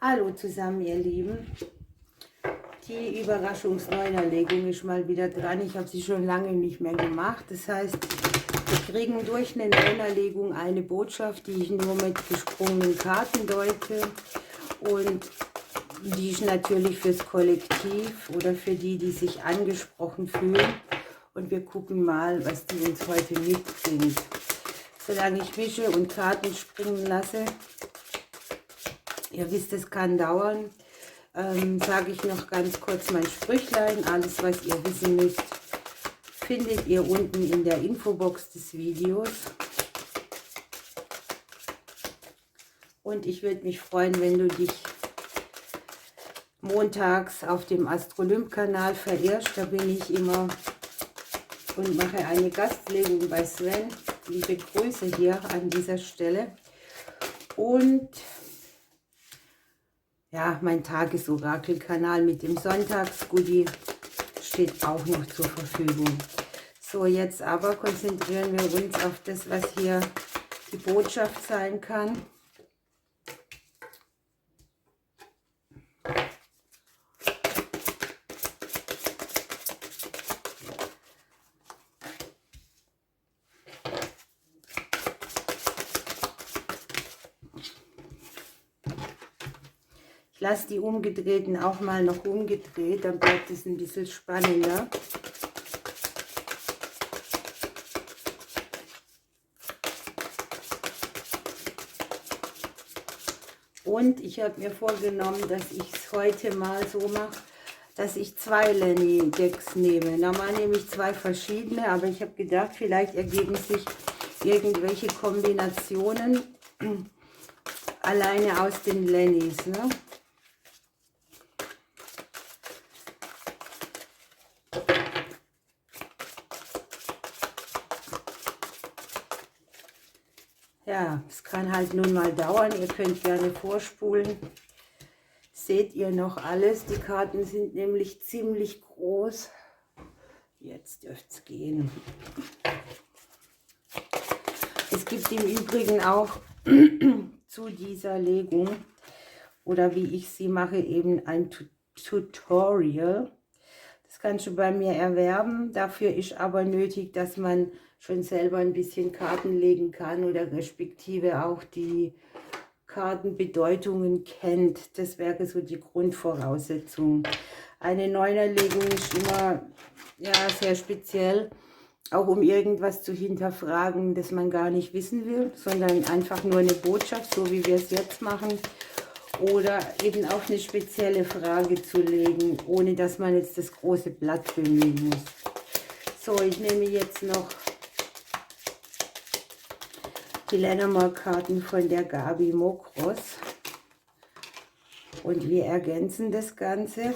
Hallo zusammen, ihr Lieben. Die Überraschungsneunerlegung ist mal wieder dran. Ich habe sie schon lange nicht mehr gemacht. Das heißt, wir kriegen durch eine Neunerlegung eine Botschaft, die ich nur mit gesprungenen Karten deute. Und die ist natürlich fürs Kollektiv oder für die, die sich angesprochen fühlen. Und wir gucken mal, was die uns heute mitbringt. Solange ich mische und Karten springen lasse, ihr wisst, es kann dauern, sage ich noch ganz kurz mein Sprüchlein. Alles, was ihr wissen müsst, findet ihr unten in der Infobox des Videos. Und ich würde mich freuen, wenn du dich montags auf dem Astrolymp-Kanal verirrst. Da bin ich immer und mache eine Gastlegung bei Sven. Liebe Grüße hier an dieser Stelle. Und ja, mein Tagesorakel-Kanal mit dem Sonntagsgoodie steht auch noch zur Verfügung. So, jetzt aber konzentrieren wir uns auf das, was hier die Botschaft sein kann. Ich lasse die umgedrehten auch mal noch umgedreht, dann bleibt es ein bisschen spannender. Und ich habe mir vorgenommen, dass ich es heute mal so mache, dass ich 2 Lenny-Decks nehme. Normal nehme ich 2 verschiedene, aber ich habe gedacht, vielleicht ergeben sich irgendwelche Kombinationen alleine aus den Lennys, ne? Ja, es kann halt nun mal dauern. Ihr könnt gerne vorspulen. Seht ihr noch alles? Die Karten sind nämlich ziemlich groß. Jetzt dürfte es gehen. Es gibt im Übrigen auch zu dieser Legung oder wie ich sie mache, eben ein Tutorial. Das kannst du bei mir erwerben. Dafür ist aber nötig, dass man schon selber ein bisschen Karten legen kann oder respektive auch die Kartenbedeutungen kennt. Das wäre so die Grundvoraussetzung. Eine Neunerlegung ist immer ja, sehr speziell, auch um irgendwas zu hinterfragen, das man gar nicht wissen will, sondern einfach nur eine Botschaft, so wie wir es jetzt machen. Oder eben auf eine spezielle Frage zu legen, ohne dass man jetzt das große Blatt bemühen muss. So, ich nehme jetzt noch die Lenormand-Karten von der Gabi Mokros und wir ergänzen das Ganze.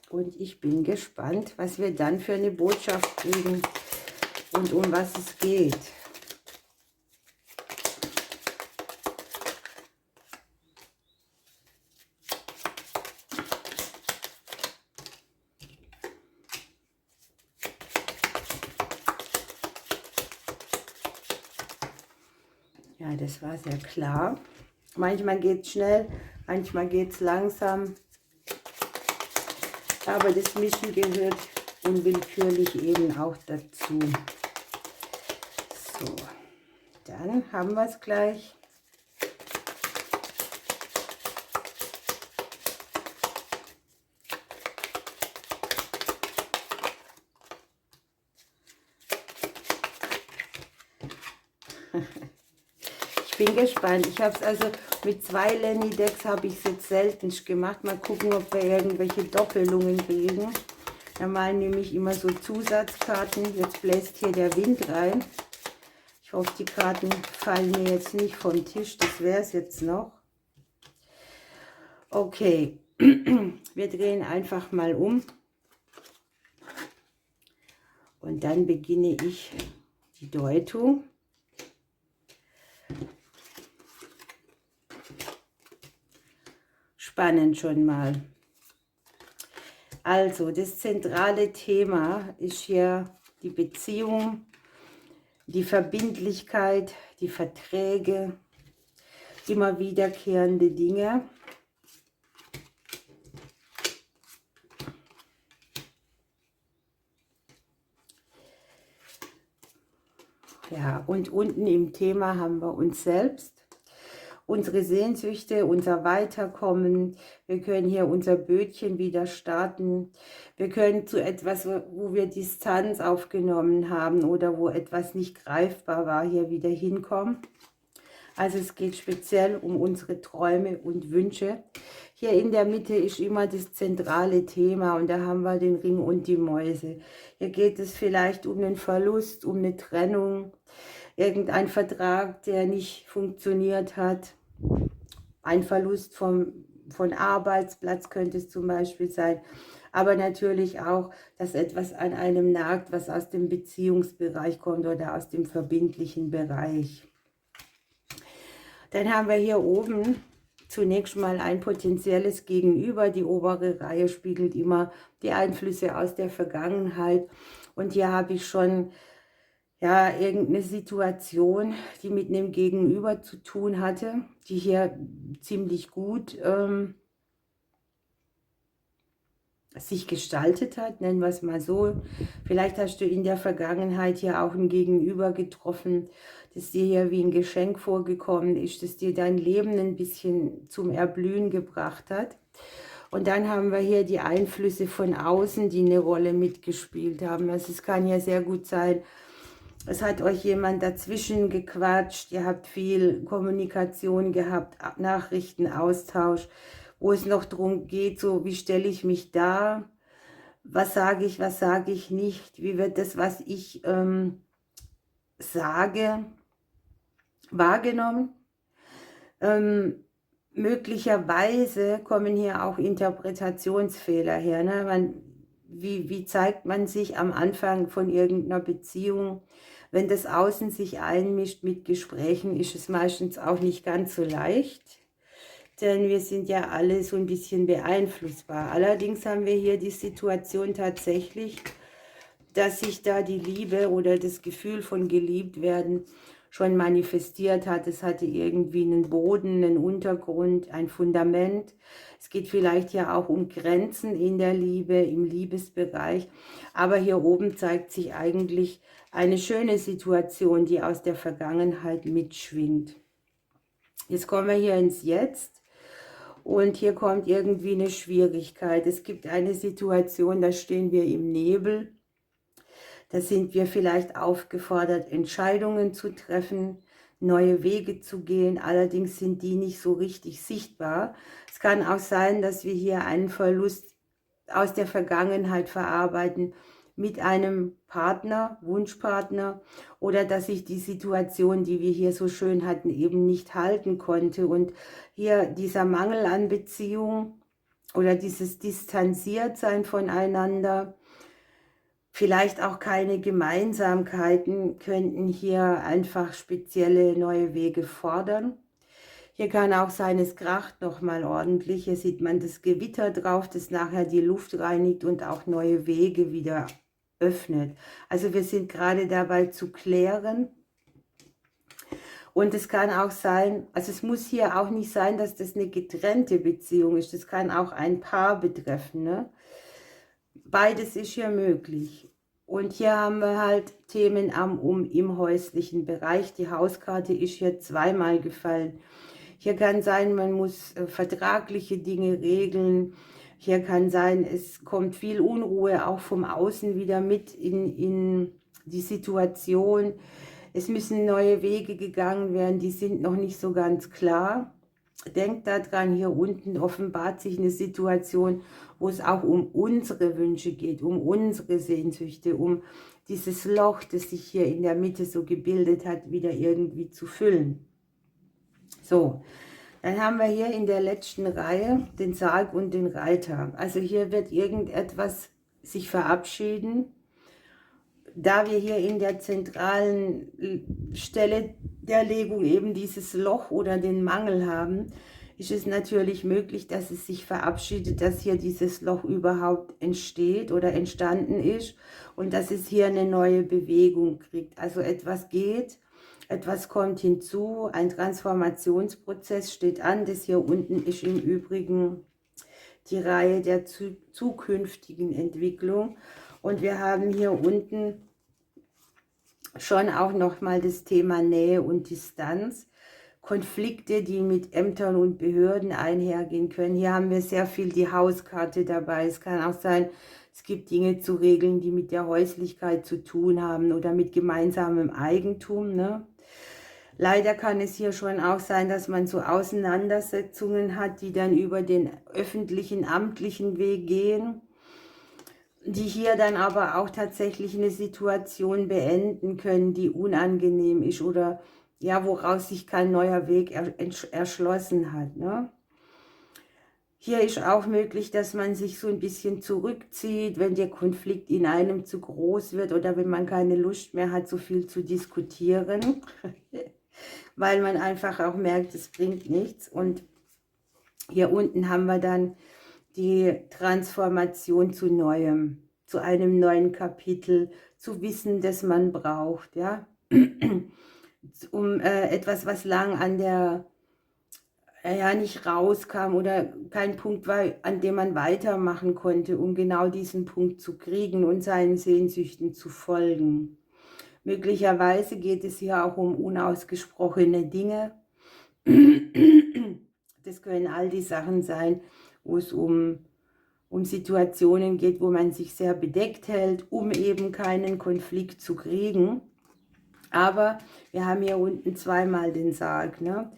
Und ich bin gespannt, was wir dann für eine Botschaft kriegen und um was es geht. Ja, das war sehr klar. Manchmal geht es schnell, manchmal geht es langsam. Aber das Mischen gehört unwillkürlich eben auch dazu. So, dann haben wir es gleich. Ich bin gespannt. Ich habe es also mit 2 Lenny-Decks habe ich es jetzt selten gemacht. Mal gucken, ob wir irgendwelche Doppelungen kriegen. Normal nehme ich immer so Zusatzkarten. Jetzt bläst hier der Wind rein. Ich hoffe, die Karten fallen mir jetzt nicht vom Tisch. Das wäre es jetzt noch. Okay, wir drehen einfach mal um. Und dann beginne ich die Deutung. Spannend schon mal. Also, das zentrale Thema ist hier die Beziehung, die Verbindlichkeit, die Verträge, immer wiederkehrende Dinge. Ja, und unten im Thema haben wir uns selbst, unsere Sehnsüchte, unser Weiterkommen. Wir können hier unser Bötchen wieder starten. Wir können zu etwas, wo wir Distanz aufgenommen haben oder wo etwas nicht greifbar war, hier wieder hinkommen. Also es geht speziell um unsere Träume und Wünsche. Hier in der Mitte ist immer das zentrale Thema und da haben wir den Ring und die Mäuse. Hier geht es vielleicht um einen Verlust, um eine Trennung, irgendein Vertrag, der nicht funktioniert hat, ein Verlust von Arbeitsplatz könnte es zum Beispiel sein, aber natürlich auch, dass etwas an einem nagt, was aus dem Beziehungsbereich kommt oder aus dem verbindlichen Bereich. Dann haben wir hier oben zunächst mal ein potenzielles Gegenüber. Die obere Reihe spiegelt immer die Einflüsse aus der Vergangenheit. Und hier habe ich schon ja, irgendeine Situation, die mit einem Gegenüber zu tun hatte, die hier ziemlich gut sich gestaltet hat, nennen wir es mal so. Vielleicht hast du in der Vergangenheit hier auch ein Gegenüber getroffen, das dir hier wie ein Geschenk vorgekommen ist, das dir dein Leben ein bisschen zum Erblühen gebracht hat. Und dann haben wir hier die Einflüsse von außen, die eine Rolle mitgespielt haben. Also es kann ja sehr gut sein, es hat euch jemand dazwischen gequatscht, ihr habt viel Kommunikation gehabt, Nachrichtenaustausch, wo es noch darum geht, so wie stelle ich mich dar, was sage ich nicht, wie wird das, was ich sage, wahrgenommen. Möglicherweise kommen hier auch Interpretationsfehler her. Ne? Wie zeigt man sich am Anfang von irgendeiner Beziehung? Wenn das Außen sich einmischt mit Gesprächen, ist es meistens auch nicht ganz so leicht. Denn wir sind ja alle so ein bisschen beeinflussbar. Allerdings haben wir hier die Situation tatsächlich, dass sich da die Liebe oder das Gefühl von geliebt werden schon manifestiert hat. Es hatte irgendwie einen Boden, einen Untergrund, ein Fundament. Es geht vielleicht ja auch um Grenzen in der Liebe, im Liebesbereich. Aber hier oben zeigt sich eigentlich eine schöne Situation, die aus der Vergangenheit mitschwingt. Jetzt kommen wir hier ins Jetzt. Und hier kommt irgendwie eine Schwierigkeit. Es gibt eine Situation, da stehen wir im Nebel. Da sind wir vielleicht aufgefordert, Entscheidungen zu treffen, neue Wege zu gehen. Allerdings sind die nicht so richtig sichtbar. Es kann auch sein, dass wir hier einen Verlust aus der Vergangenheit verarbeiten mit einem Partner, Wunschpartner, oder dass ich die Situation, die wir hier so schön hatten, eben nicht halten konnte. Und hier dieser Mangel an Beziehung oder dieses Distanziertsein voneinander, vielleicht auch keine Gemeinsamkeiten, könnten hier einfach spezielle neue Wege fordern. Hier kann auch sein, es kracht nochmal ordentlich. Hier sieht man das Gewitter drauf, das nachher die Luft reinigt und auch neue Wege wieder öffnet. Also wir sind gerade dabei zu klären. Und es kann auch sein, also es muss hier auch nicht sein, dass das eine getrennte Beziehung ist. Das kann auch ein Paar betreffen. Ne? Beides ist hier möglich. Und hier haben wir halt Themen im häuslichen Bereich. Die Hauskarte ist hier zweimal gefallen. Hier kann sein, man muss vertragliche Dinge regeln. Hier kann sein, es kommt viel Unruhe auch vom Außen wieder mit in die Situation. Es müssen neue Wege gegangen werden, die sind noch nicht so ganz klar. Denkt daran, hier unten offenbart sich eine Situation, wo es auch um unsere Wünsche geht, um unsere Sehnsüchte, um dieses Loch, das sich hier in der Mitte so gebildet hat, wieder irgendwie zu füllen. So, dann haben wir hier in der letzten Reihe den Sarg und den Reiter. Also hier wird irgendetwas sich verabschieden. Da wir hier in der zentralen Stelle der Legung eben dieses Loch oder den Mangel haben, ist es natürlich möglich, dass es sich verabschiedet, dass hier dieses Loch überhaupt entsteht oder entstanden ist und dass es hier eine neue Bewegung kriegt. Also etwas geht, etwas kommt hinzu, ein Transformationsprozess steht an. Das hier unten ist im Übrigen die Reihe der zukünftigen Entwicklung. Und wir haben hier unten schon auch nochmal das Thema Nähe und Distanz. Konflikte, die mit Ämtern und Behörden einhergehen können. Hier haben wir sehr viel die Hauskarte dabei. Es kann auch sein, es gibt Dinge zu regeln, die mit der Häuslichkeit zu tun haben oder mit gemeinsamem Eigentum, ne? Leider kann es hier schon auch sein, dass man so Auseinandersetzungen hat, die dann über den öffentlichen, amtlichen Weg gehen, die hier dann aber auch tatsächlich eine Situation beenden können, die unangenehm ist oder ja, woraus sich kein neuer Weg erschlossen hat, ne? Hier ist auch möglich, dass man sich so ein bisschen zurückzieht, wenn der Konflikt in einem zu groß wird oder wenn man keine Lust mehr hat, so viel zu diskutieren, weil man einfach auch merkt, es bringt nichts. Und hier unten haben wir dann die Transformation zu Neuem, zu einem neuen Kapitel, zu Wissen, das man braucht, ja, um etwas, was lang an der, ja, nicht rauskam oder kein Punkt war, an dem man weitermachen konnte, um genau diesen Punkt zu kriegen und seinen Sehnsüchten zu folgen. Möglicherweise geht es hier auch um unausgesprochene Dinge. Das können all die Sachen sein, wo es um Situationen geht, wo man sich sehr bedeckt hält, um eben keinen Konflikt zu kriegen. Aber wir haben hier unten zweimal den Sarg, ne?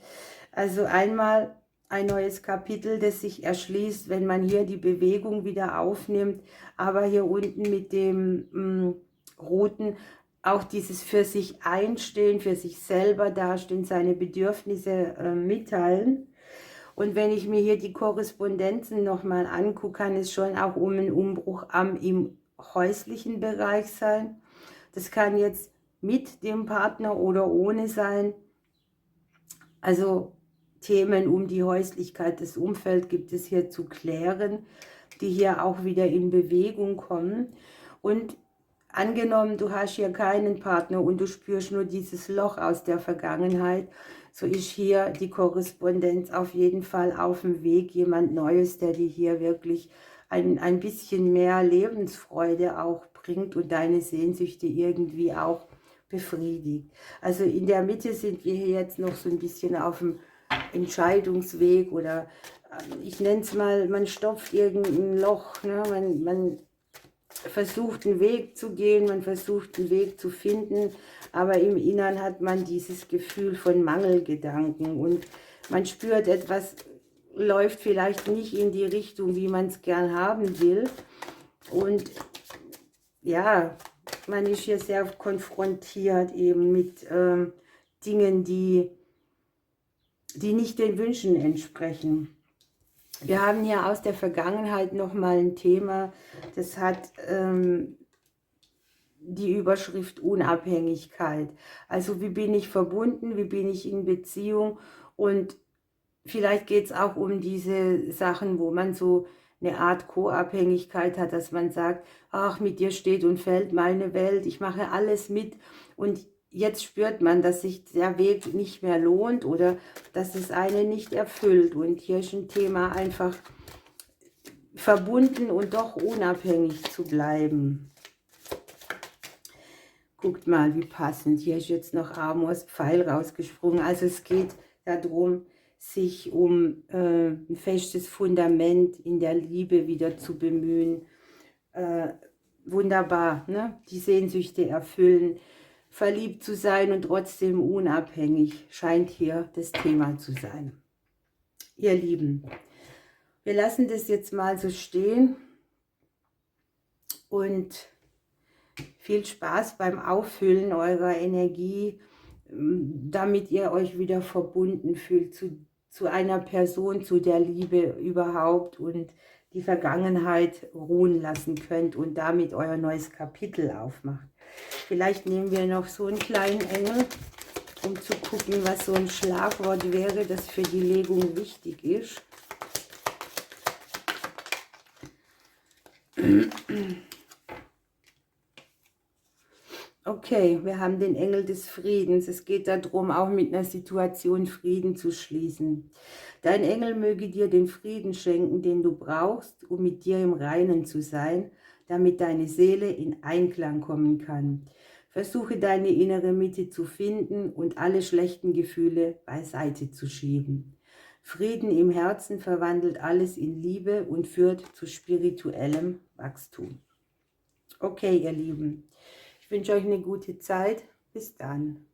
Also einmal ein neues Kapitel, das sich erschließt, wenn man hier die Bewegung wieder aufnimmt, aber hier unten mit dem Roten auch dieses für sich einstehen, für sich selber dastehen, seine Bedürfnisse mitteilen. Und wenn ich mir hier die Korrespondenzen nochmal angucke, kann es schon auch um einen Umbruch im häuslichen Bereich sein. Das kann jetzt mit dem Partner oder ohne sein. Also Themen um die Häuslichkeit, das Umfeld gibt es hier zu klären, die hier auch wieder in Bewegung kommen. Und angenommen, du hast hier keinen Partner und du spürst nur dieses Loch aus der Vergangenheit, so ist hier die Korrespondenz auf jeden Fall auf dem Weg, jemand Neues, der dir hier wirklich ein bisschen mehr Lebensfreude auch bringt und deine Sehnsüchte irgendwie auch befriedigt. Also in der Mitte sind wir hier jetzt noch so ein bisschen auf dem Entscheidungsweg oder ich nenne es mal, man stopft irgendein Loch, ne? Man versucht einen Weg zu gehen, man versucht einen Weg zu finden, aber im Innern hat man dieses Gefühl von Mangelgedanken und man spürt, etwas läuft vielleicht nicht in die Richtung, wie man es gern haben will. Und ja, man ist hier sehr konfrontiert eben mit Dingen, die nicht den Wünschen entsprechen. Wir haben hier aus der Vergangenheit nochmal ein Thema, das hat die Überschrift Unabhängigkeit. Also wie bin ich verbunden, wie bin ich in Beziehung und vielleicht geht es auch um diese Sachen, wo man so eine Art Co-Abhängigkeit hat, dass man sagt, ach, mit dir steht und fällt meine Welt, ich mache alles mit und jetzt spürt man, dass sich der Weg nicht mehr lohnt oder dass es einen nicht erfüllt. Und hier ist ein Thema einfach verbunden und doch unabhängig zu bleiben. Guckt mal, wie passend. Hier ist jetzt noch Amors Pfeil rausgesprungen. Also es geht darum, sich um ein festes Fundament in der Liebe wieder zu bemühen. Wunderbar, ne? Die Sehnsüchte erfüllen. Verliebt zu sein und trotzdem unabhängig, scheint hier das Thema zu sein. Ihr Lieben, wir lassen das jetzt mal so stehen und viel Spaß beim Auffüllen eurer Energie, damit ihr euch wieder verbunden fühlt zu einer Person, zu der Liebe überhaupt und die Vergangenheit ruhen lassen könnt und damit euer neues Kapitel aufmacht. Vielleicht nehmen wir noch so einen kleinen Engel, um zu gucken, was so ein Schlagwort wäre, das für die Legung wichtig ist. Okay, wir haben den Engel des Friedens. Es geht darum, auch mit einer Situation Frieden zu schließen. Dein Engel möge dir den Frieden schenken, den du brauchst, um mit dir im Reinen zu sein, damit deine Seele in Einklang kommen kann. Versuche deine innere Mitte zu finden und alle schlechten Gefühle beiseite zu schieben. Frieden im Herzen verwandelt alles in Liebe und führt zu spirituellem Wachstum. Okay, ihr Lieben, ich wünsche euch eine gute Zeit. Bis dann.